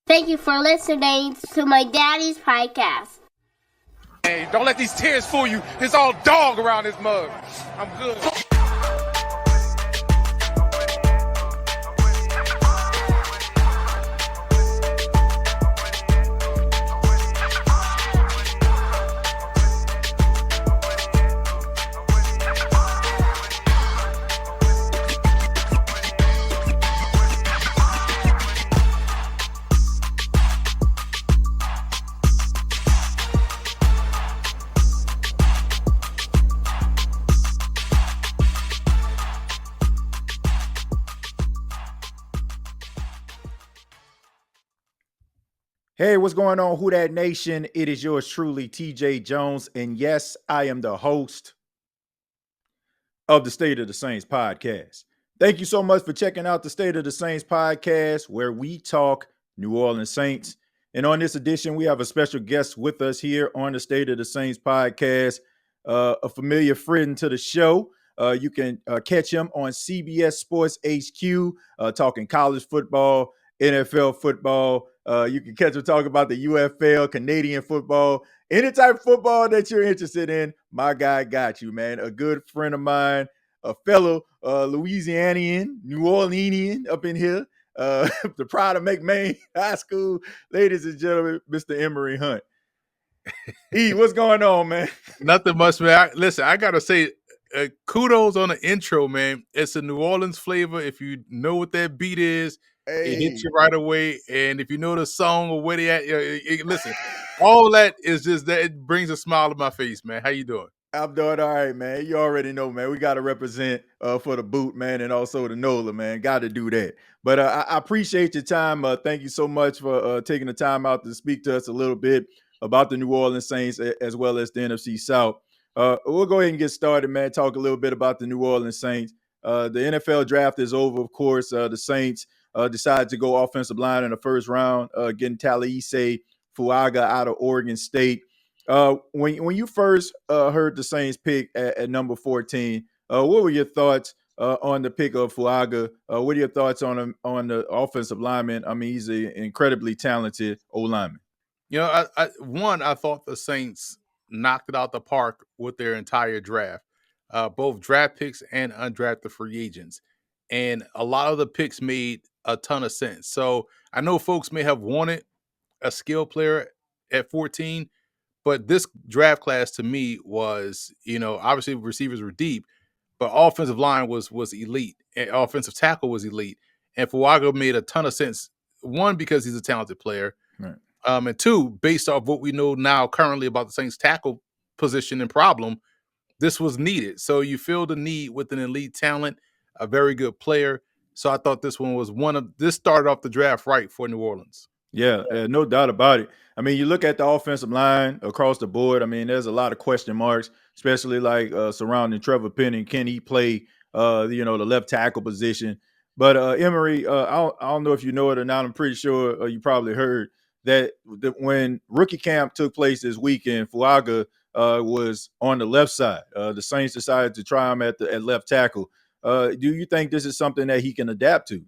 Thank you for listening to my daddy's podcast. Hey, don't let these tears fool you. There's all dog around this mug. I'm good. Hey, what's going on, Who Dat Nation? It is yours truly, TJ Jones. And yes, I am the host of the State of the Saints podcast. Thank you so much for checking out the State of the Saints podcast, where we talk New Orleans Saints. And on this edition, we have a special guest with us here on the State of the Saints podcast, a familiar friend to the show. You can catch him on CBS Sports HQ, talking college football, NFL football. You can catch him talking about the UFL, Canadian football, any type of football that you're interested in. My guy got you, man. A good friend of mine, a fellow Louisianian, New Orleanian up in here. The pride of McMain High School, ladies and gentlemen, Mr. Emory Hunt. What's going on, man? Nothing much, man. Listen, I got to say, kudos on the intro, man. It's a New Orleans flavor. If you know what that beat is, it hits you right away. And if you know the song or where they at, listen, all that is just that it brings a smile to my face, man. How you doing? I'm doing all right, man. You already know, man. We got to represent for the boot, man, and also the NOLA, man. Got to do that. But I appreciate your time. Thank you so much for taking the time out to speak to us a little bit about the New Orleans Saints as well as the NFC South. We'll go ahead and get started, man. Talk a little bit about the New Orleans Saints. The NFL draft is over, of course. The Saints decided to go offensive line in the first round, getting Talise Fuaga out of Oregon State. When you first heard the Saints pick at number 14, what were your thoughts on the pick of Fuaga? What are your thoughts on the offensive lineman? I mean, he's an incredibly talented O-lineman. You know, I thought the Saints knocked it out the park with their entire draft, both draft picks and undrafted free agents. And a lot of the picks made a ton of sense. So I know folks may have wanted a skill player at 14, but this draft class to me was, obviously receivers were deep, but offensive line was elite. And offensive tackle was elite. And Fuaga made a ton of sense. One, because he's a talented player. Right. And two, based off what we know now currently about the Saints tackle position and problem, this was needed. So you feel the need with an elite talent, a very good player. So I thought this one was this started off the draft right for New Orleans. Yeah, no doubt about it. I mean, you look at the offensive line across the board. I mean, there's a lot of question marks, especially like surrounding Trevor Penning. Can he play, the left tackle position? But Emory, I don't know if you know it or not. I'm pretty sure you probably heard that when rookie camp took place this weekend, Fuaga was on the left side. The Saints decided to try him at left tackle. Do you think this is something that he can adapt to?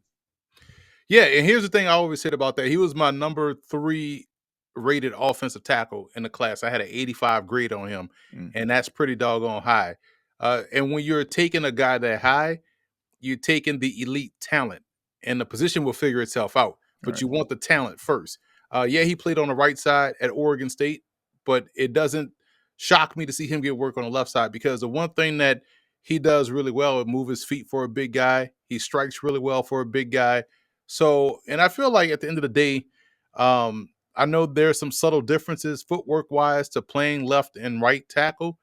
Yeah, and here's the thing I always said about that. He was my number 3 rated offensive tackle in the class. I had an 85 grade on him, and that's pretty doggone high. And when you're taking a guy that high, you're taking the elite talent, and the position will figure itself out. But Right. You want the talent first. Yeah, he played on the right side at Oregon State, but it doesn't shock me to see him get work on the left side, because the one thing that he does really well is move his feet for a big guy. He strikes really well for a big guy. So, and I feel like at the end of the day, I know there's some subtle differences footwork wise to playing left and right tackle,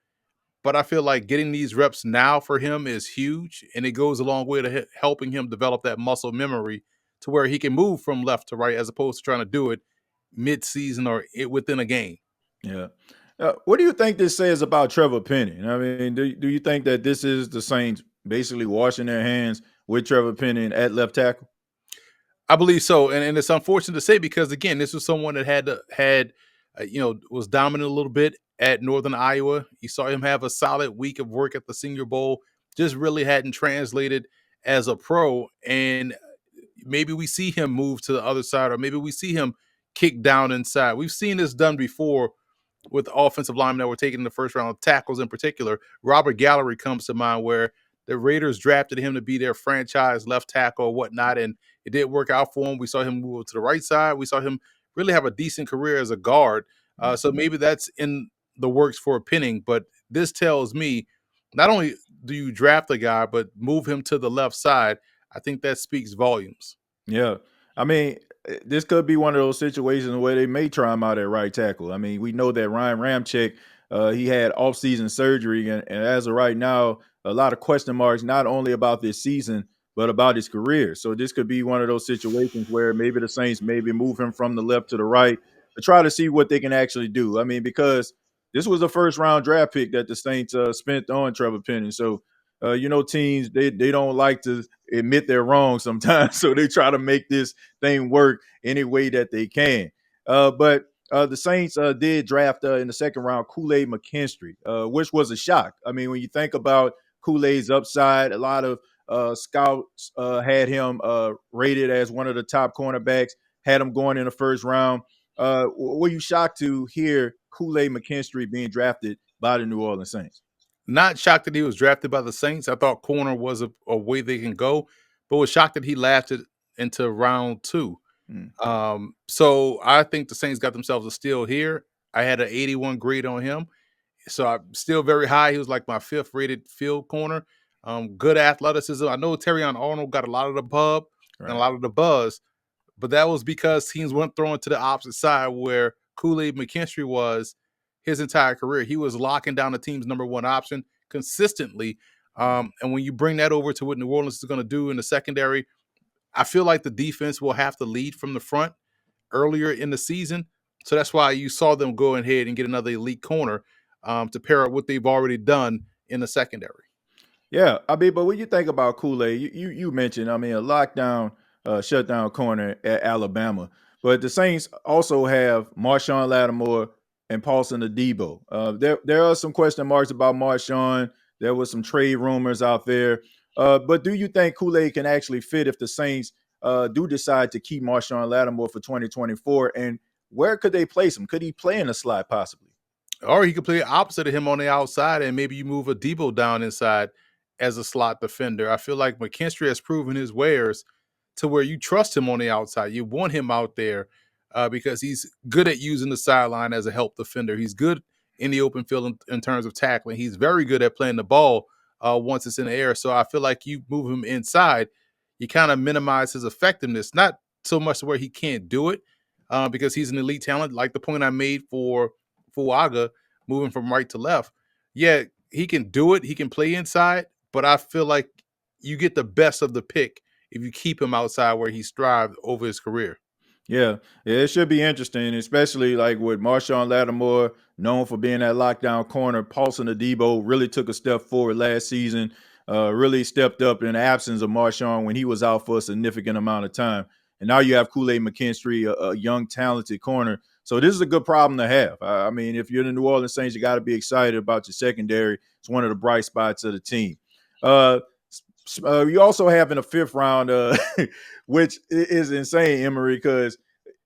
but I feel like getting these reps now for him is huge, and it goes a long way to helping him develop that muscle memory to where he can move from left to right as opposed to trying to do it mid-season or within a game. Yeah. What do you think this says about Trevor Penning? I mean, do you think that this is the Saints basically washing their hands with Trevor Penning at left tackle? I believe so, and it's unfortunate to say, because again, this was someone that was dominant a little bit at Northern Iowa. You saw him have a solid week of work at the Senior Bowl, just really hadn't translated as a pro. And maybe we see him move to the other side, or maybe we see him kick down inside. We've seen this done before with offensive linemen that were taken in the first round, tackles in particular. Robert Gallery comes to mind, where the Raiders drafted him to be their franchise left tackle or whatnot, and it didn't work out for him. We saw him move to the right side. We saw him really have a decent career as a guard. So maybe that's in the works for Penning, but this tells me not only do you draft a guy, but move him to the left side. I think that speaks volumes. Yeah. I mean, this could be one of those situations where they may try him out at right tackle. I mean, we know that Ryan Ramczyk, he had offseason surgery, and as of right now, a lot of question marks, not only about this season, but about his career. So this could be one of those situations where maybe the Saints maybe move him from the left to the right to try to see what they can actually do. I mean, because this was a first round draft pick that the Saints spent on Trevor Penning. So, teams, they don't like to admit they're wrong sometimes, so they try to make this thing work any way that they can. But the Saints did draft in the second round Kool-Aid McKinstry, which was a shock. I mean, when you think about Kool-Aid's upside, a lot of scouts had him rated as one of the top cornerbacks, had him going in the first round. Were you shocked to hear Kool-Aid McKinstry being drafted by the New Orleans Saints? Not shocked that he was drafted by the Saints. I thought corner was a way they can go, but was shocked that he lasted into round 2. Mm. So I think the Saints got themselves a steal here. I had an 81 grade on him, so I'm still very high. He was like my 5th rated field corner. Good athleticism. I know Terrion Arnold got a lot of the pub and a Right. lot of the buzz, but that was because teams went throwing to the opposite side, where Kool-Aid McKinstry was his entire career. He was locking down the team's number 1 option consistently. And when you bring that over to what New Orleans is going to do in the secondary, I feel like the defense will have to lead from the front earlier in the season. So that's why you saw them go ahead and get another elite corner to pair up what they've already done in the secondary. Yeah, I mean, but when you think about Kool-Aid, you mentioned, I mean, a lockdown, shutdown corner at Alabama, but the Saints also have Marshawn Lattimore and Paulson Adebo. There are some question marks about Marshawn. There was some trade rumors out there, but do you think Kool-Aid can actually fit if the Saints do decide to keep Marshawn Lattimore for 2024? And where could they place him? Could he play in the slot possibly? Or he could play opposite of him on the outside, and maybe you move a Debo down inside as a slot defender. I feel like McKinstry has proven his wares to where you trust him on the outside. You want him out there because he's good at using the sideline as a help defender. He's good in the open field in terms of tackling. He's very good at playing the ball once it's in the air. So I feel like you move him inside, you kind of minimize his effectiveness. Not so much to where he can't do it because he's an elite talent, like the point I made for Fuaga moving from right to left. Yeah, he can do it. He can play inside, but I feel like you get the best of the pick if you keep him outside where he strived over his career. Yeah, it should be interesting, especially like with Marshawn Lattimore, known for being that lockdown corner. Paulson Adebo really took a step forward last season, really stepped up in the absence of Marshawn when he was out for a significant amount of time. And now you have Kool-Aid McKinstry, a young, talented corner. So this is a good problem to have. I mean, if you're the New Orleans Saints, you got to be excited about your secondary. It's one of the bright spots of the team. You also have in the 5th round, which is insane, Emory, because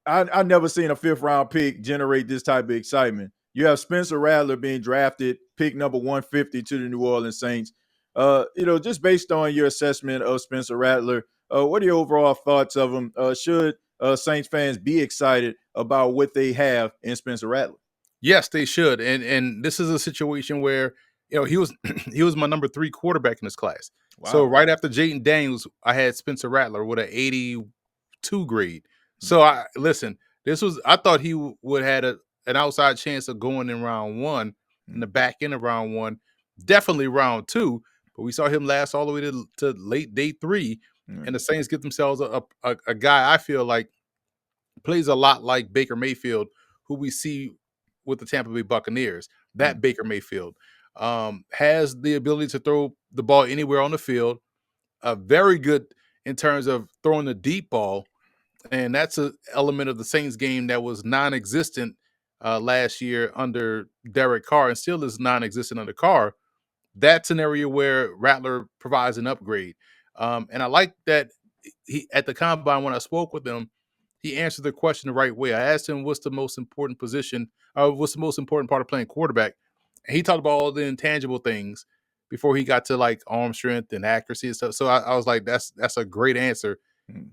I never seen a 5th round pick generate this type of excitement. You have Spencer Rattler being drafted, pick number 150 to the New Orleans Saints. Just based on your assessment of Spencer Rattler, what are your overall thoughts of him? Should Saints fans be excited about what they have in Spencer Rattler? Yes, they should. And this is a situation where he was he was my number 3 quarterback in this class. So Wow. right after Jaden Daniels, I had Spencer Rattler with an 82 grade. Mm, So I thought he would had an outside chance of going in round 1, in mm, the back end of round 1, definitely round 2. But we saw him last all the way to late day 3, mm, and the Saints get themselves a guy I feel like plays a lot like Baker Mayfield, who we see with the Tampa Bay Buccaneers. mm. That Baker Mayfield has the ability to throw the ball anywhere on the field. Very good in terms of throwing the deep ball, and that's an element of the Saints game that was non-existent last year under Derek Carr, and still is non-existent under Carr. That's an area where Rattler provides an upgrade, and I like that he at the combine when I spoke with him, he answered the question the right way. I asked him what's the most important position, what's the most important part of playing quarterback, and he talked about all the intangible things before he got to like arm strength and accuracy and stuff. So I was like, that's a great answer,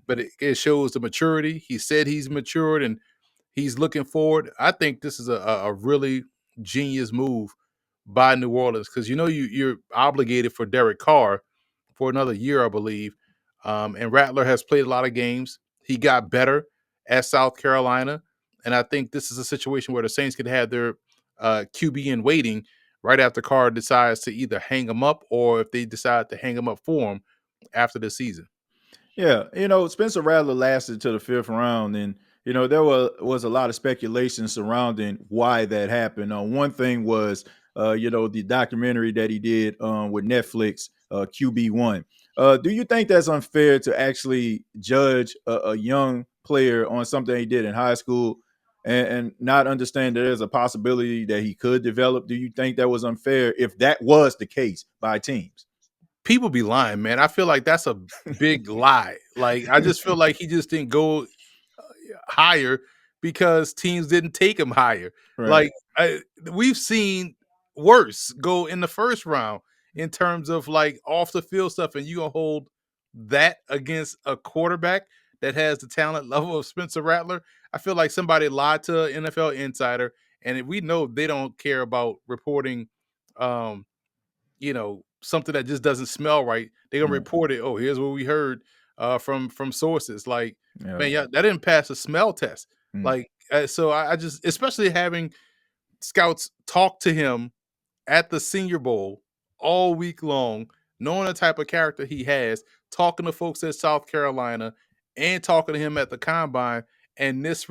but it shows the maturity. He said he's matured and he's looking forward. I think this is a really genius move by New Orleans because you're obligated for Derek Carr for another year, I believe. And Rattler has played a lot of games. He got better at South Carolina, and I think this is a situation where the Saints could have their QB in waiting right after Carr decides to either hang him up or if they decide to hang him up for him after the season. Yeah, Spencer Rattler lasted to the fifth round, and there was a lot of speculation surrounding why that happened. One thing was, the documentary that he did with Netflix, QB1. Do you think that's unfair to actually judge a young player on something he did in high school and not understand that there's a possibility that he could develop? Do you think that was unfair if that was the case by teams? People be lying, man. I feel like that's a big lie. Like I just feel like he just didn't go higher because teams didn't take him higher. Right. Like we've seen worse go in the first round in terms of like off the field stuff, and you gonna hold that against a quarterback that has the talent level of Spencer Rattler. I feel like somebody lied to an NFL insider, and we know they don't care about reporting um, something that just doesn't smell right. They're gonna Yeah. report it. Oh, here's what we heard from sources. Like, Yeah. man, yeah, that didn't pass a smell test. Mm. Like, so I just, especially having scouts talk to him at the Senior Bowl all week long, knowing the type of character he has, talking to folks at South Carolina, and talking to him at the combine, and this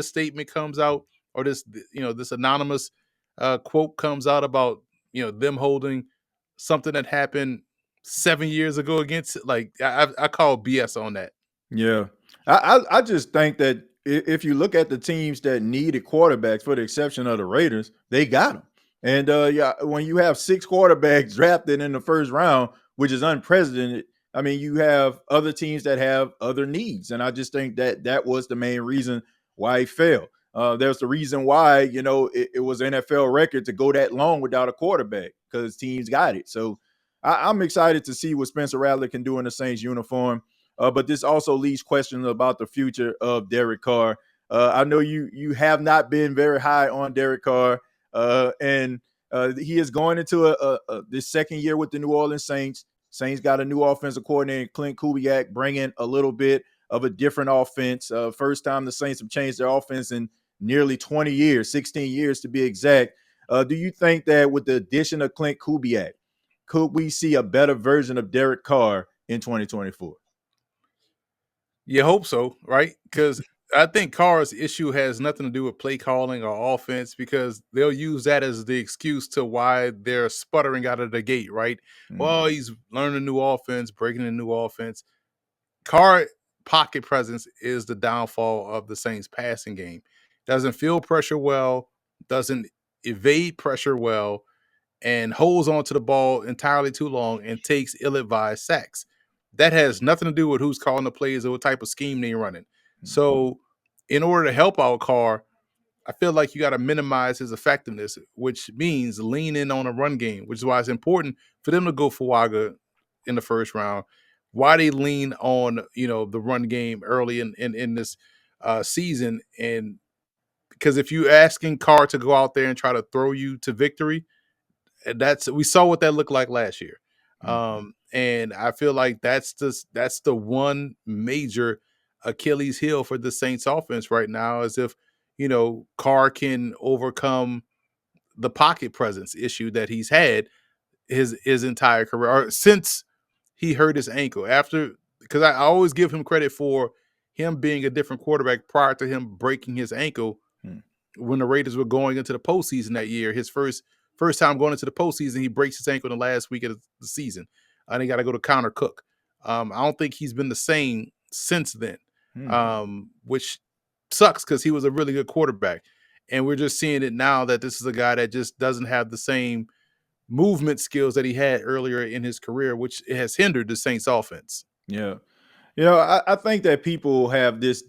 statement comes out, or this anonymous quote comes out about them holding something that happened 7 years ago against like I call BS on that. Yeah, I just think that if you look at the teams that needed quarterbacks, for the exception of the Raiders, they got them. And yeah, when you have 6 quarterbacks drafted in the first round, which is unprecedented, I mean, you have other teams that have other needs, and I just think that that was the main reason why he failed. There's the reason why it was NFL record to go that long without a quarterback because teams got it. So I'm excited to see what Spencer Rattler can do in the Saints uniform. But this also leaves questions about the future of Derek Carr. I know you have not been very high on Derek Carr, and he is going into this second year with the New Orleans Saints. Saints got a new offensive coordinator, Clint Kubiak, bringing a little bit of a different offense. First time the Saints have changed their offense in nearly 20 years, 16 years to be exact. Do you think that with the addition of Clint Kubiak, could we see a better version of Derek Carr in 2024? You hope so, right? Because I think Carr's issue has nothing to do with play calling or offense because they'll use that as the excuse to why they're sputtering out of the gate, right? Well, he's learning a new offense, breaking a new offense. Carr pocket presence is the downfall of the Saints passing game. Doesn't feel pressure well, doesn't evade pressure well, and holds onto the ball entirely too long and takes ill-advised sacks. That has nothing to do with who's calling the plays or what type of scheme they're running. So, in order to help out Carr, I feel like you got to minimize his effectiveness, which means lean in on a run game, which is why it's important for them to go for Waga in the first round. Why they lean on the run game early in this season, and because if you asking Carr to go out there and try to throw you to victory, we saw what that looked like last year. And I feel like that's the one major Achilles heel for the Saints offense right now is if Carr can overcome the pocket presence issue that he's had his entire career or since he hurt his ankle after, because I always give him credit for him being a different quarterback prior to him breaking his ankle when the Raiders were going into the postseason that year. His first time going into the postseason, he breaks his ankle in the last week of the season. And he got to go to Connor Cook. I don't think he's been the same since then, which sucks because he was a really good quarterback. And we're just seeing it now that this is a guy that just doesn't have the same movement skills that he had earlier in his career, which has hindered the Saints offense. Yeah. I think that people have this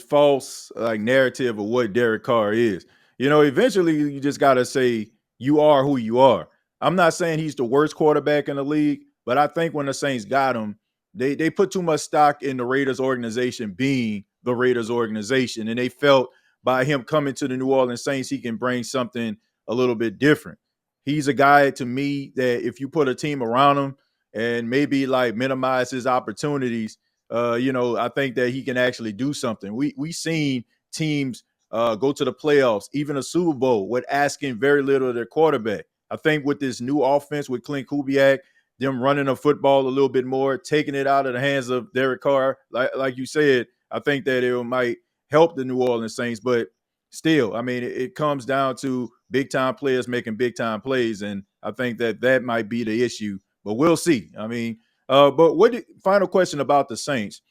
false like narrative of what Derek Carr is. Eventually you just gotta say you are who you are. I'm not saying he's the worst quarterback in the league, but I think when the Saints got him, they put too much stock in the Raiders organization being the Raiders organization, and they felt by him coming to the New Orleans Saints, he can bring something a little bit different. He's a guy to me that if you put a team around him and maybe like minimize his opportunities, I think that he can actually do something. We seen teams go to the playoffs, even a Super Bowl, with asking very little of their quarterback. I think with this new offense with Clint Kubiak, them running the football a little bit more, taking it out of the hands of Derek Carr, like you said, I think that it might help the New Orleans Saints. But still, I mean, it comes down to big time players making big time plays, and I think that might be the issue. But we'll see. I mean, but final question about the Saints.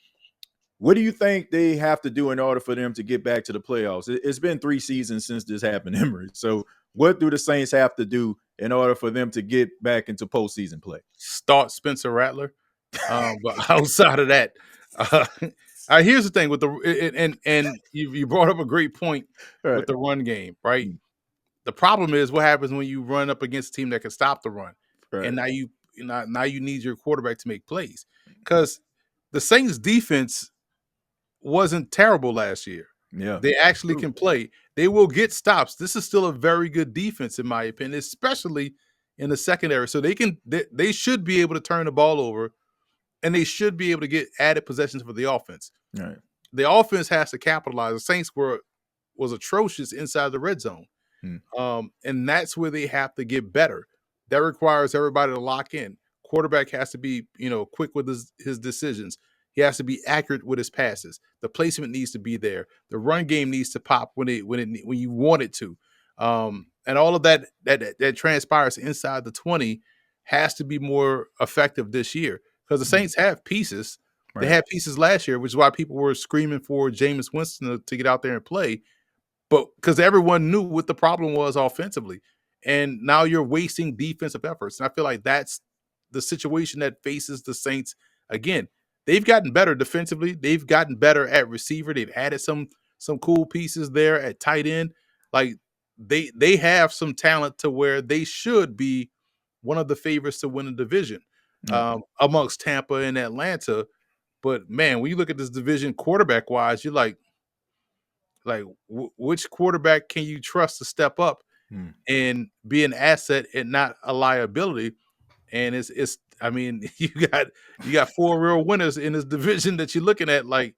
What do you think they have to do in order for them to get back to the playoffs? It's been 3 seasons since this happened, Emory. So, what do the Saints have to do in order for them to get back into postseason play? Start Spencer Rattler. But outside of that, uh, here's the thing with and you brought up a great point All with right. the run game, right? Mm. The problem is what happens when you run up against a team that can stop the run, Right. and now you need your quarterback to make plays because the Saints defense wasn't terrible last year. Yeah. They actually True. can play. They will get stops. This is still a very good defense, in my opinion, especially in the secondary. So they should be able to turn the ball over, and they should be able to get added possessions for the offense. All right. The offense has to capitalize. The Saints was atrocious inside the red zone. Mm. And that's where they have to get better. That requires everybody to lock in. Quarterback has to be, quick with his decisions. He has to be accurate with his passes. The placement needs to be there. The run game needs to pop when you want it to. And all of that transpires inside the 20 has to be more effective this year because the Saints have pieces. They Right. had pieces last year, which is why people were screaming for Jameis Winston to get out there and play. But because everyone knew what the problem was offensively, and now you're wasting defensive efforts. And I feel like that's the situation that faces the Saints again. They've gotten better defensively. They've gotten better at receiver. They've added some cool pieces there at tight end. Like they have some talent to where they should be one of the favorites to win the division Yeah. amongst Tampa and Atlanta. But man, when you look at this division quarterback wise, you're like which quarterback can you trust to step up Mm. and be an asset and not a liability? And it's I mean, you got four real winners in this division that you're looking at like,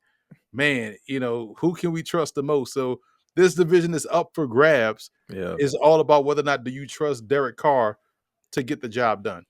man, who can we trust the most? So this division is up for grabs. Yeah. It's all about whether or not do you trust Derek Carr to get the job done.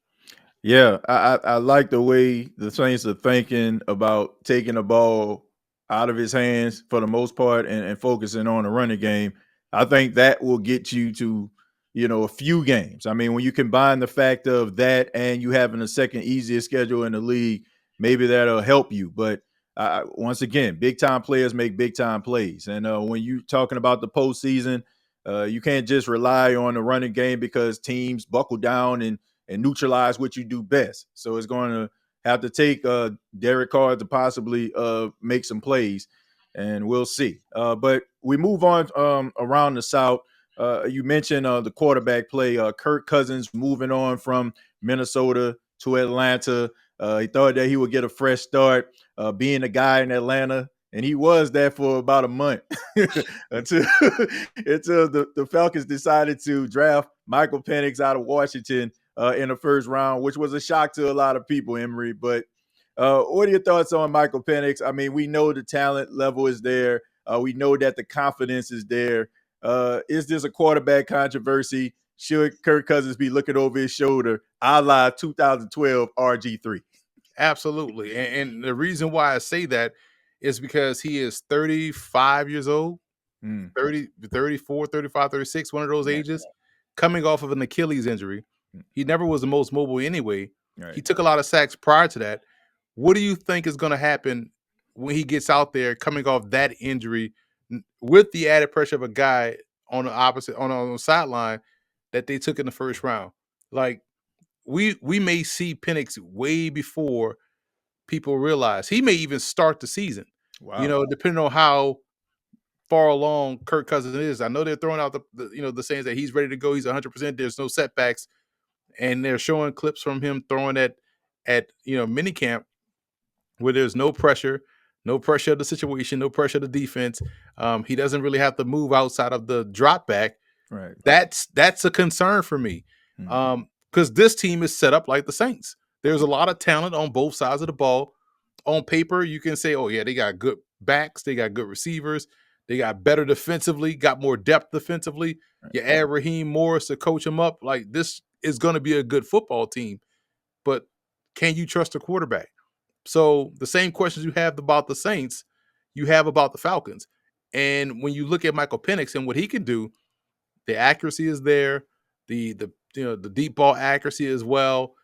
Yeah, I like the way the Saints are thinking about taking the ball out of his hands for the most part and focusing on the running game. I think that will get you to, a few games. I mean, when you combine the fact of that and you having the second easiest schedule in the league, maybe that'll help you. But once again, big time players make big time plays. And when you're talking about the postseason, you can't just rely on the running game because teams buckle down and neutralize what you do best. So it's going to have to take Derek Carr to possibly make some plays, and we'll see. But we move on around the South. You mentioned the quarterback play. Kirk Cousins moving on from Minnesota to Atlanta. He thought that he would get a fresh start being a guy in Atlanta, and he was there for about a month until the Falcons decided to draft Michael Penix out of Washington in the first round, which was a shock to a lot of people, Emory. But what are your thoughts on Michael Penix? I mean, we know the talent level is there. We know that the confidence is there. Is this a quarterback controversy? Should Kirk Cousins be looking over his shoulder, a la 2012 RG3? Absolutely. And the reason why I say that is because he is 35 years old, Mm. 30, 34, 35, 36, one of those Right. ages, coming off of an Achilles injury. Mm. He never was the most mobile anyway. He Right. took a lot of sacks prior to that. What do you think is going to happen when he gets out there coming off that injury with the added pressure of a guy on the opposite on the sideline that they took in the first round? Like we may see Penix way before people realize. He may even start the season, Wow. depending on how far along Kirk Cousins is. I know they're throwing out the sayings that he's ready to go. He's 100%. There's no setbacks, and they're showing clips from him throwing at minicamp where there's no pressure, of the situation, no pressure of the defense. He doesn't really have to move outside of the drop back. Right. That's a concern for me, because this team is set up like the Saints. There's a lot of talent on both sides of the ball. On paper, you can say, "Oh yeah, they got good backs, they got good receivers, they got better defensively, got more depth defensively." Right. You add Raheem Morris to coach them up. Like, this is going to be a good football team, but can you trust the quarterback? So the same questions you have about the Saints, you have about the Falcons. And when you look at Michael Penix and what he can do, the accuracy is there, the deep ball accuracy as well.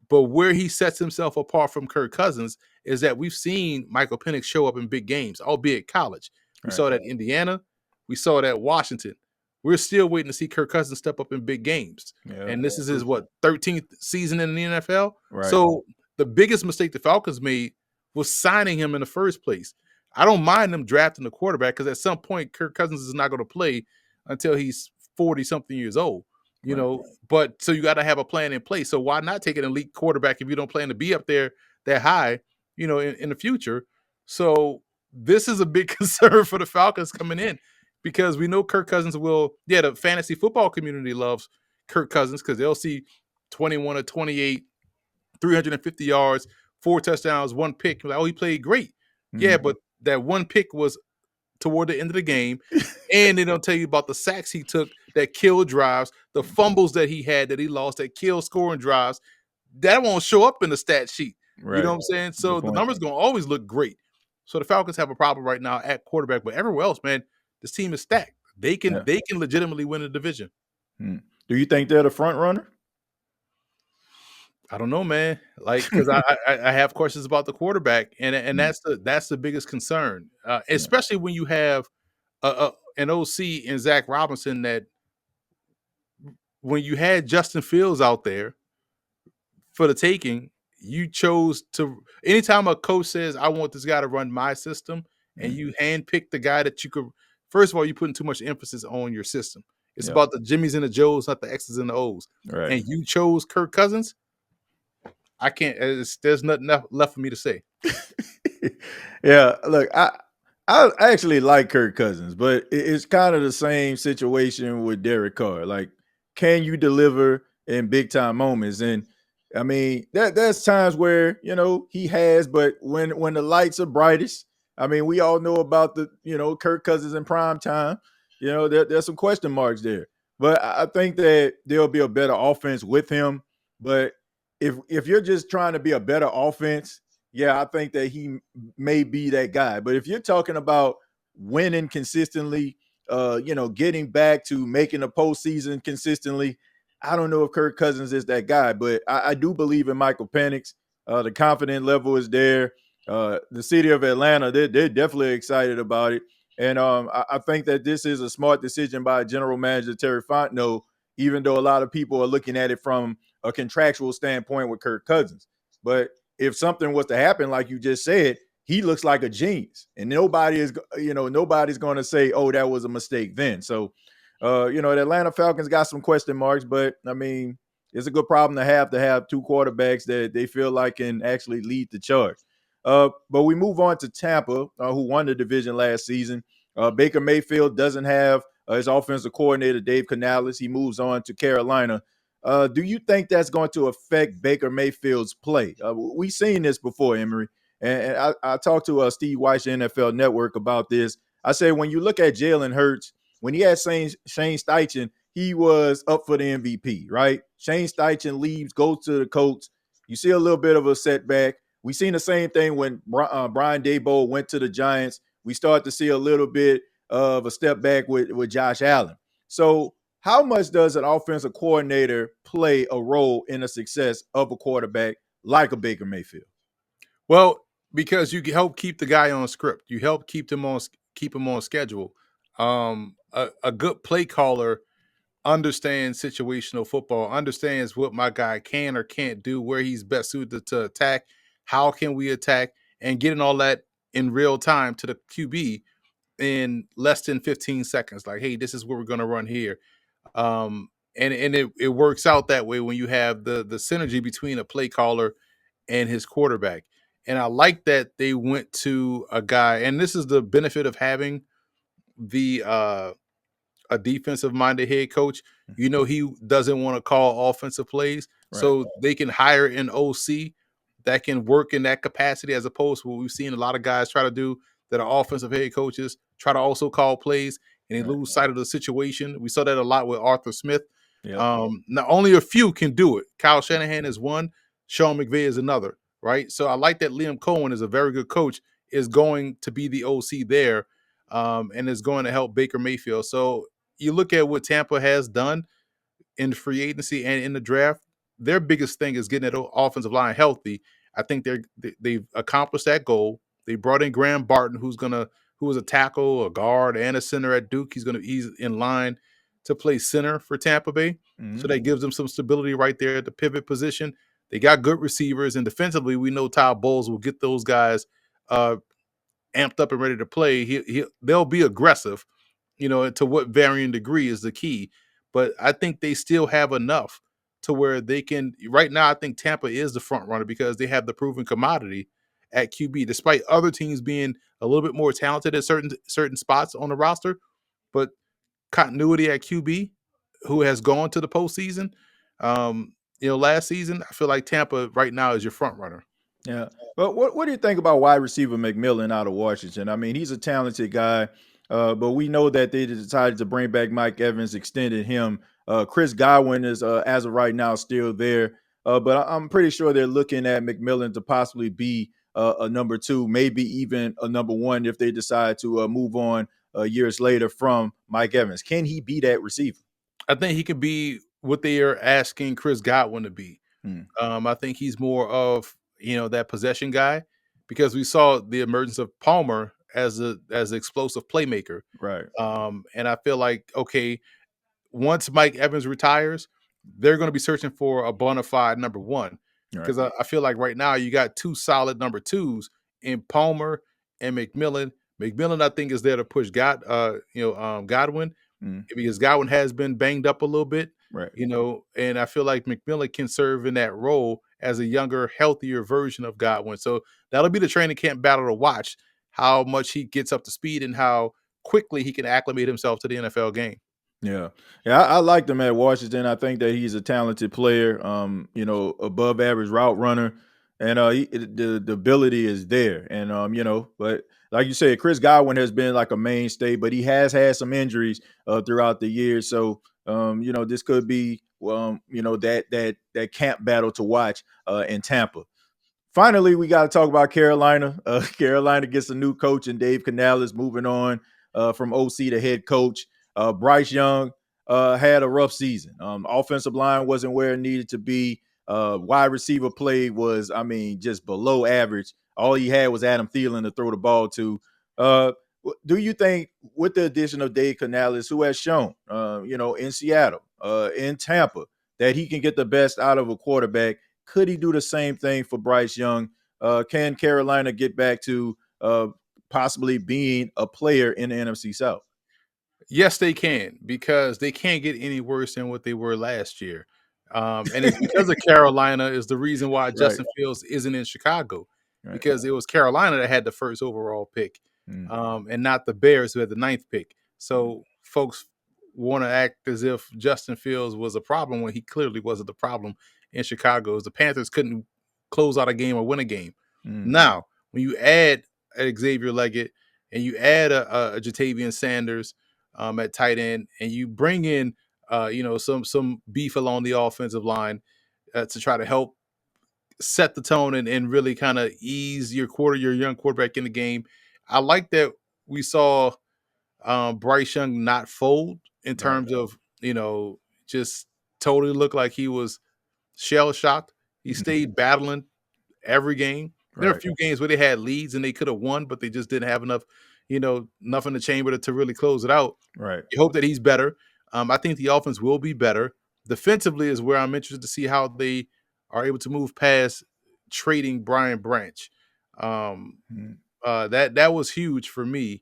But where he sets himself apart from Kirk Cousins is that we've seen Michael Penix show up in big games, albeit college. We Right. saw that in Indiana. We saw that Washington. We're still waiting to see Kirk Cousins step up in big games. Yeah. And this is his 13th season in the NFL. Right. So the biggest mistake the Falcons made was signing him in the first place. I don't mind them drafting the quarterback, because at some point Kirk Cousins is not going to play until he's 40-something years old. Right. But so you got to have a plan in place. So why not take an elite quarterback if you don't plan to be up there that high, in the future? So this is a big concern for the Falcons coming in, because we know Kirk Cousins the fantasy football community loves Kirk Cousins, because they'll see 21 or 28, 350 yards, 4 touchdowns, 1 pick. Like, oh, he played great. Yeah, but that 1 pick was toward the end of the game. And they don't tell you about the sacks he took that killed drives, the fumbles that he had that he lost that killed scoring drives. That won't show up in the stat sheet. Right. You know what I'm saying? So Good the point. numbers going to always look great. So the Falcons have a problem right now at quarterback, but everywhere else, man, this team is stacked. They can legitimately win a division. Do you think they're the front runner? I don't know, man. Like, because I have questions about the quarterback, and that's the biggest concern, especially when you have an OC in Zach Robinson, that when you had Justin Fields out there for the taking, you chose to. Anytime a coach says, "I want this guy to run my system," and you handpick the guy that you could. First of all, you're putting too much emphasis on your system. It's about the Jimmies and the Joes, not the X's and the O's. Right. And you chose Kirk Cousins. I can't. There's nothing left for me to say. Yeah, look, I actually like Kirk Cousins, but it's kind of the same situation with Derek Carr. Like, can you deliver in big time moments? And I mean, there's times where he has, but when the lights are brightest, I mean, we all know about the Kirk Cousins in prime time. There's some question marks there, but I think that there'll be a better offense with him. But if you're just trying to be a better offense, yeah, I think that he may be that guy. But if you're talking about winning consistently, getting back to making the postseason consistently, I don't know if Kirk Cousins is that guy. But I do believe in Michael Penix. The confidence level is there. The city of Atlanta, they're definitely excited about it. And I think that this is a smart decision by General Manager Terry Fontenot, even though a lot of people are looking at it from a contractual standpoint with Kirk Cousins. But if something was to happen, like you just said, he looks like a genius, and nobody's going to say, "Oh, that was a mistake." Then, so, the Atlanta Falcons got some question marks, but I mean, it's a good problem to have 2 quarterbacks that they feel like can actually lead the charge. But we move on to Tampa, who won the division last season. Baker Mayfield doesn't have his offensive coordinator, Dave Canales. He moves on to Carolina. Do you think that's going to affect Baker Mayfield's play? We've seen this before, Emory. And I talked to Steve Weiss, NFL Network, about this. I said, when you look at Jalen Hurts, when he had Shane Steichen, he was up for the MVP, right? Shane Steichen leaves, goes to the Colts. You see a little bit of a setback. We seen the same thing when Brian Daboll went to the Giants. We start to see a little bit of a step back with Josh Allen. So how much does an offensive coordinator play a role in the success of a quarterback like a Baker Mayfield? Well, because you help keep the guy on script, you help keep him on schedule. A good play caller understands situational football, understands what my guy can or can't do, where he's best suited to attack, how can we attack, and getting all that in real time to the QB in less than 15 seconds. Like, hey, this is what we're going to run here. And it works out that way when you have the synergy between a play caller and his quarterback. And I like that they went to a guy, and this is the benefit of having the a defensive minded head coach. You know, he doesn't want to call offensive plays, Right. so they can hire an OC that can work in that capacity, as opposed to what we've seen a lot of guys try to do that are offensive head coaches try to also call plays and they Right. lose sight of the situation. We saw that a lot with Arthur Smith. Yep. Now only a few can do it. Kyle Shanahan is one, Sean McVay is another, right? So I like that Liam Cohen is a very good coach, is going to be the OC there, and is going to help Baker Mayfield. So you look at what Tampa has done in free agency and in the draft, their biggest thing is getting that offensive line healthy. I think they've accomplished that goal. They brought in Graham Barton, who was a tackle, a guard, and a center at Duke. He's in line to play center for Tampa Bay. So that gives them some stability right there at the pivot position. They got good receivers, and defensively, we know Todd Bowles will get those guys amped up and ready to play. They'll be aggressive, to what varying degree is the key. But I think they still have enough to where they can. Right now, I think Tampa is the front runner because they have the proven commodity at QB, despite other teams being a little bit more talented at certain spots on the roster. But continuity at QB, who has gone to the postseason, last season, I feel like Tampa right now is your front runner. Yeah. But what do you think about wide receiver McMillan out of Washington? I mean, he's a talented guy, but we know that they decided to bring back Mike Evans, extended him. Chris Godwin is, as of right now, still there. But I'm pretty sure they're looking at McMillan to possibly be a number two, maybe even a number one if they decide to move on years later from Mike Evans. Can he be that receiver? I think he could be what they are asking Chris Godwin to be. Hmm. I think he's more of that possession guy because we saw the emergence of Palmer as an explosive playmaker. Right. And I feel like once Mike Evans retires, they're going to be searching for a bona fide number one Right. because I feel like right now you got two solid number twos in Palmer and McMillan. McMillan, I think, is there to push Godwin Mm. because Godwin has been banged up a little bit, Right. and I feel like McMillan can serve in that role as a younger, healthier version of Godwin. So that'll be the training camp battle to watch, how much he gets up to speed and how quickly he can acclimate himself to the NFL game. Yeah. Yeah, I liked him at Washington. I think that he's a talented player, above average route runner. And the ability is there. And but like you said, Chris Godwin has been like a mainstay, but he has had some injuries throughout the years. So this could be that camp battle to watch in Tampa. Finally, we got to talk about Carolina. Carolina gets a new coach, and Dave Canales moving on from OC to head coach. Bryce Young had a rough season. Offensive line wasn't where it needed to be. Wide receiver play was, just below average. All he had was Adam Thielen to throw the ball to. Do you think, with the addition of Dave Canales, who has shown, in Seattle, in Tampa, that he can get the best out of a quarterback, could he do the same thing for Bryce Young? Can Carolina get back to possibly being a player in the NFC South? Yes, they can because they can't get any worse than what they were last year. And it's because of Carolina is the reason why Right. Justin Fields isn't in Chicago Right. because it was Carolina that had the first overall pick, Mm. and not the Bears who had the ninth pick. So folks want to act as if Justin Fields was a problem when he clearly wasn't the problem in Chicago. The Panthers couldn't close out a game or win a game. Mm. Now, when you add Xavier Leggett and you add a Jatavian Sanders at tight end, and you bring in some beef along the offensive line to try to help set the tone and really kind of ease your young quarterback in the game. I like that we saw Bryce Young not fold in Right. terms of just totally look like he was shell shocked. He Mm. stayed battling every game. There are a Right. few games where they had leads and they could have won, but they just didn't have enough, enough in the chamber to really close it out. Right. You hope that he's better. I think the offense will be better. Defensively is where I'm interested to see how they are able to move past trading Brian Branch. Um, Mhm. that was huge for me.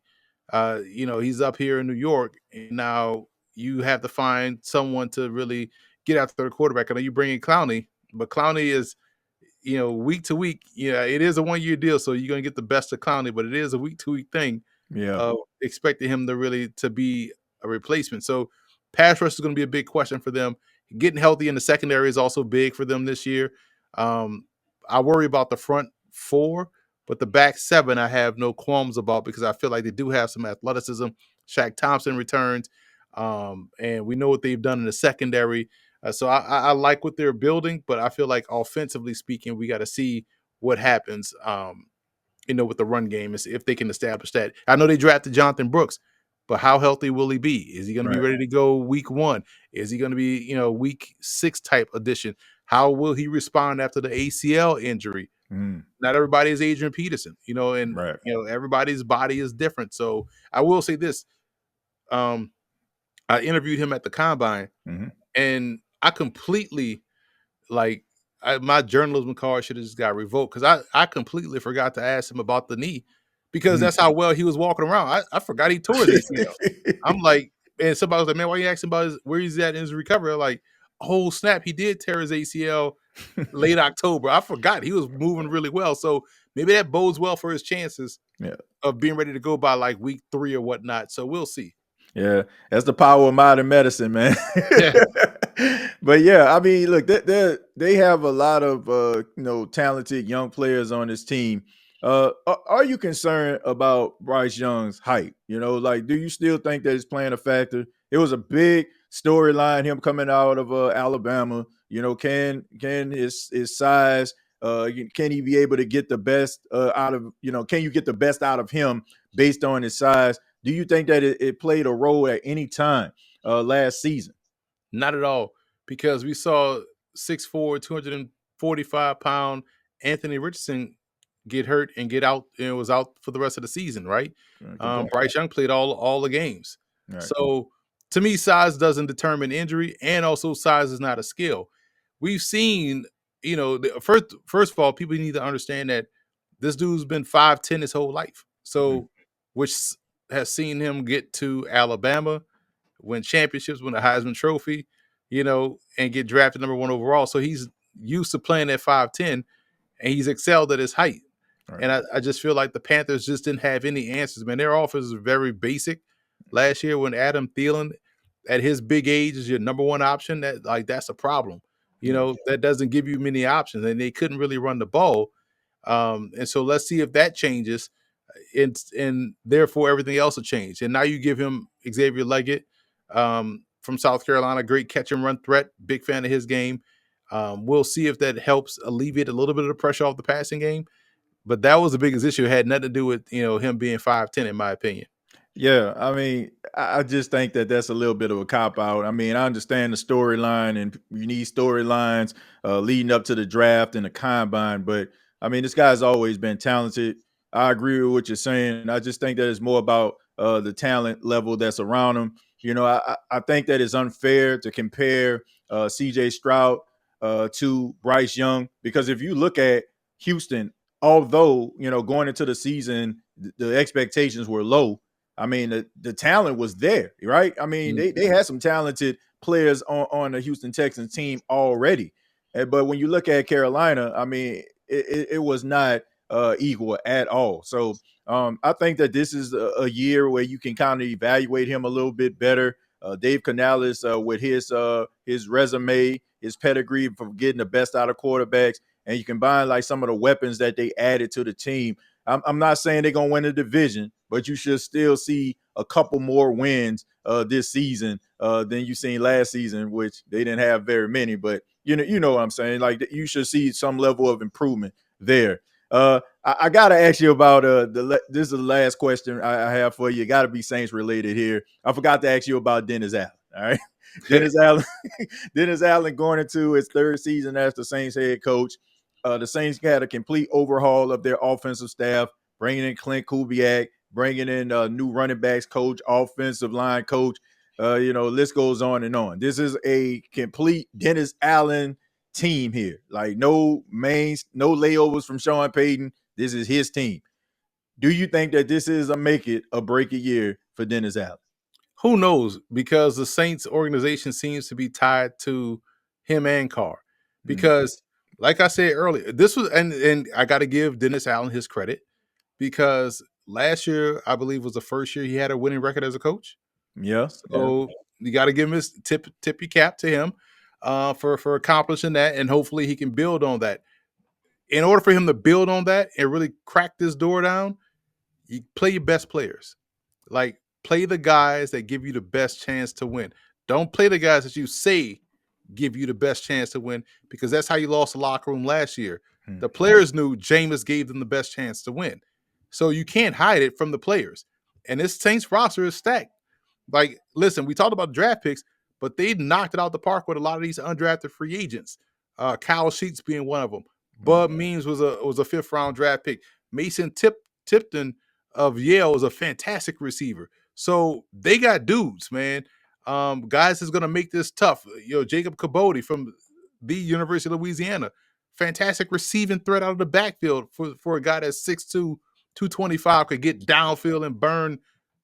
He's up here in New York, and now you have to find someone to really get after the quarterback. I know you bring in Clowney, but Clowney is, week to week. Yeah, it is a 1 year deal, so you're gonna get the best of Clowney, but it is a week to week thing. Yeah. Expecting him to be a replacement. So pass rush is going to be a big question for them. Getting healthy in the secondary is also big for them this year. Um, I worry about the front four, but the back seven I have no qualms about because I feel like they do have some athleticism. Shaq Thompson returns, and we know what they've done in the secondary. So I like what they're building, but I feel like offensively speaking, we got to see what happens. With the run game is if they can establish that. I know they drafted Jonathan Brooks, but how healthy will he be? Is he going to be Right. ready to go week 1? Is he going to be, week 6 type addition? How will he respond after the ACL injury? Mm. Not everybody is Adrian Peterson, and Right. everybody's body is different. So I will say this. I interviewed him at the combine Mhm. and I completely like my journalism card should have just got revoked because I completely forgot to ask him about the knee because Mm. that's how well he was walking around. I forgot he tore his ACL. I'm like, and somebody was like, man, why you asking about where he's at in his recovery? I'm like, oh snap, he did tear his ACL late October. I forgot he was moving really well. So maybe that bodes well for his chances Yeah. of being ready to go by like week 3 or whatnot. So we'll see. Yeah, that's the power of modern medicine, man. Yeah. But yeah, I mean, look, they have a lot of talented young players on this team. Are you concerned about Bryce Young's height? Like, do you still think that it's playing a factor? It was a big storyline, him coming out of Alabama. Can his size? Can he be able to get the best out of? Can you get the best out of him based on his size? Do you think that it played a role at any time last season? Not at all, because we saw 6'4", 245-pound Anthony Richardson get hurt and get out and was out for the rest of the season, right? Good point. Bryce Young played all the games. All right. So to me, size doesn't determine injury, and also size is not a skill. We've seen, first of all, people need to understand that this dude's been 5'10" his whole life. Mhm. So which has seen him get to Alabama, win championships, win the Heisman Trophy, and get drafted number 1 overall. So he's used to playing at 5'10", and he's excelled at his height. All right. And I just feel like the Panthers just didn't have any answers, man. Their offense is very basic. Last year, when Adam Thielen, at his big age, is your number 1 option, that's a problem. Yeah. That doesn't give you many options, and they couldn't really run the ball. And so let's see if that changes, and therefore everything else will change. And now you give him Xavier Leggett from South Carolina, great catch and run threat. Big fan of his game. We'll see if that helps alleviate a little bit of the pressure off the passing game. But that was the biggest issue. It had nothing to do with him being 5'10", in my opinion. Yeah, I mean, I just think that that's a little bit of a cop out. I mean, I understand the storyline, and you need storylines leading up to the draft and the combine. But I mean, this guy's always been talented. I agree with what you're saying. I just think that it's more about the talent level that's around him. I think that it's unfair to compare C.J. Stroud to Bryce Young, because if you look at Houston, although going into the season the expectations were low, I mean, the talent was there, right? I mean, they had some talented players on the Houston Texans team already. But when you look at Carolina, I mean, it was not equal at all. So I think that this is a year where you can kind of evaluate him a little bit better. Dave Canales, with his resume, his pedigree for getting the best out of quarterbacks, and you combine like some of the weapons that they added to the team. I'm not saying they're gonna win the division, but you should still see a couple more wins this season than you seen last season, which they didn't have very many. But you know what I'm saying. Like, you should see some level of improvement there. I gotta ask you about this is the last question I have for you. Got to be Saints related here. I forgot to ask you about Dennis Allen. All right, Dennis Allen. Dennis Allen going into his 3rd season as the Saints head coach. The Saints had a complete overhaul of their offensive staff, bringing in Clint Kubiak, bringing in a new running backs coach, offensive line coach. List goes on and on. This is a complete Dennis Allen team here. Like no mains, no layovers from Sean Payton. This is his team. Do you think that this is a make it or break it year for Dennis Allen? Who knows? Because the Saints organization seems to be tied to him and Carr. Because, like I said earlier, this was and I got to give Dennis Allen his credit because last year I believe was the first year he had a winning record as a coach. Yeah. So you got to give him his tip your cap to him for accomplishing that, and hopefully he can build on that. In order for him to build on that and really crack this door down, you play your best players. Like play the guys that give you the best chance to win. Don't play the guys that you say give you the best chance to win because that's how you lost the locker room last year. The players knew Jameis gave them the best chance to win. So you can't hide it from the players. And this Saints roster is stacked. Like, listen, we talked about draft picks, but they knocked it out the park with a lot of these undrafted free agents. Kyle Sheets being one of them. Bud Means was a fifth round draft pick. Mason Tipton of Yale was a fantastic receiver. So they got dudes, man. Guys is gonna make this tough. Jacob Cabody from the University of Louisiana, fantastic receiving threat out of the backfield for a guy that's 6'2", 225, could get downfield and burn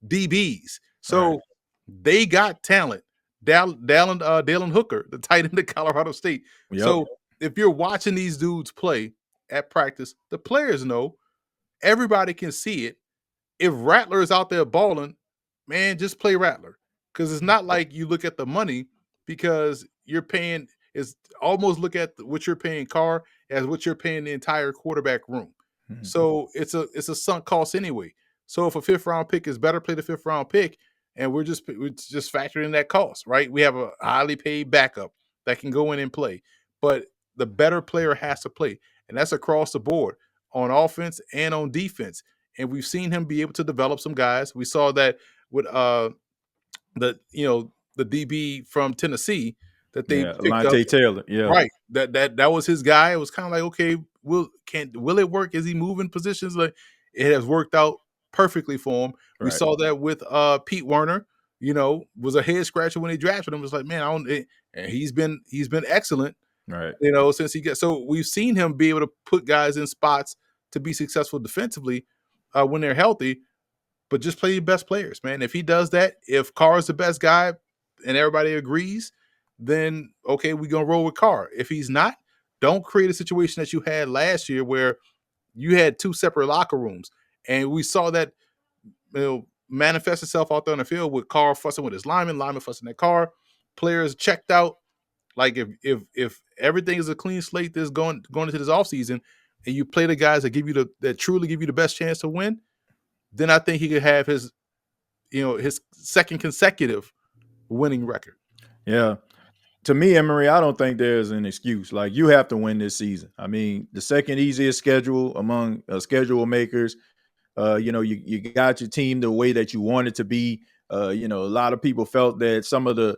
DBs. So they got talent. Dallin Hooker, the tight end of Colorado State. Yep. So if you're watching these dudes play at practice, the players know, everybody can see it. If Rattler is out there balling, man, just play Rattler. Because it's not like you look at the money because you're paying, it's almost look at what you're paying Carr as what you're paying the entire quarterback room. So it's a sunk cost anyway. So if a fifth round pick is better, play the fifth round pick, and we're just factoring that cost, right? We have a highly paid backup that can go in and play, but the better player has to play, and that's across the board on offense and on defense. And we've seen him be able to develop some guys. We saw that with the DB from Tennessee that they picked up. Alontae Taylor. Yeah. Right. That was his guy. It was kind of like, okay, will it work? Is he moving positions? Like, it has worked out perfectly for him. We saw that with Pete Werner, was a head scratcher when they drafted him. It was like, man, and he's been excellent. Right. Since he got, so we've seen him be able to put guys in spots to be successful defensively when they're healthy. But just play your best players, man. If he does that, if Carr is the best guy and everybody agrees, then okay, we're gonna roll with Carr. If he's not, don't create a situation that you had last year where you had two separate locker rooms. And we saw that manifest itself out there on the field with Carr fussing with his lineman fussing at Carr, players checked out. Like if everything is a clean slate that's going into this offseason and you play the guys that truly give you the best chance to win, then I think he could have his second consecutive winning record. Yeah. To me, Emory, I don't think there's an excuse. Like, you have to win this season. I mean, the second easiest schedule among schedule makers. You got your team the way that you want it to be. A lot of people felt that some of the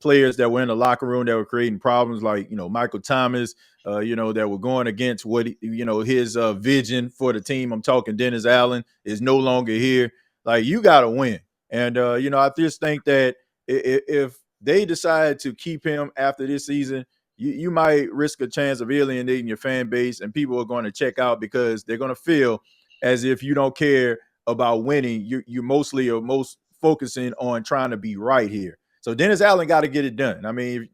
players that were in the locker room that were creating problems, like Michael Thomas, that were going against what his vision for the team. I'm talking Dennis Allen is no longer here. Like, you got to win, and I just think that if they decide to keep him after this season, you might risk a chance of alienating your fan base, and people are going to check out because they're going to feel as if you don't care about winning. You mostly are most focusing on trying to be right here. So Dennis Allen got to get it done. I mean,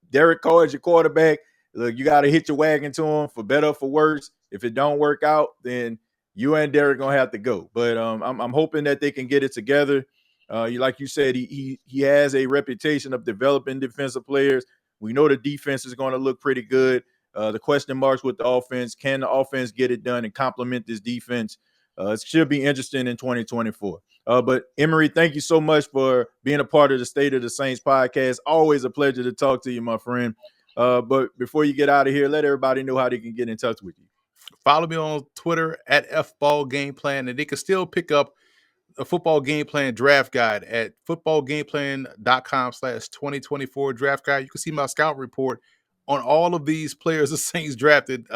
Derek Carr is your quarterback. Look, you got to hit your wagon to him for better or for worse. If it don't work out, then you and Derek gonna have to go. But I'm hoping that they can get it together. Like you said, he has a reputation of developing defensive players. We know the defense is going to look pretty good. The question marks with the offense: can the offense get it done and complement this defense? It should be interesting in 2024. But Emory, thank you so much for being a part of the State of the Saints podcast. Always a pleasure to talk to you, my friend. But before you get out of here, let everybody know how they can get in touch with you. Follow me on Twitter at FBallGamePlan, and they can still pick up a football game plan draft guide at footballgameplan.com/2024 draft guide. You can see my scout report on all of these players the Saints drafted,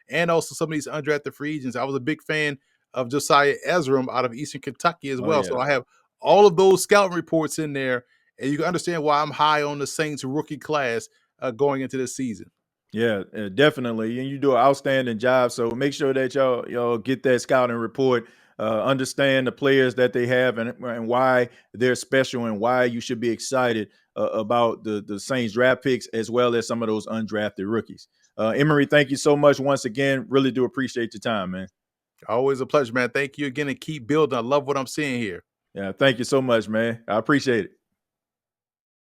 and also some of these undrafted free agents. I was a big fan of Josiah Ezram out of Eastern Kentucky as well. So I have all of those scouting reports in there, and you can understand why I'm high on the Saints rookie class going into this season. Yeah, definitely. And you do an outstanding job. So make sure that y'all get that scouting report, understand the players that they have and why they're special and why you should be excited about the Saints draft picks as well as some of those undrafted rookies. Emory, thank you so much once again. Really do appreciate your time, man. Always a pleasure, man. Thank you again and keep building. I love what I'm seeing here. Yeah, thank you so much, man. I appreciate it.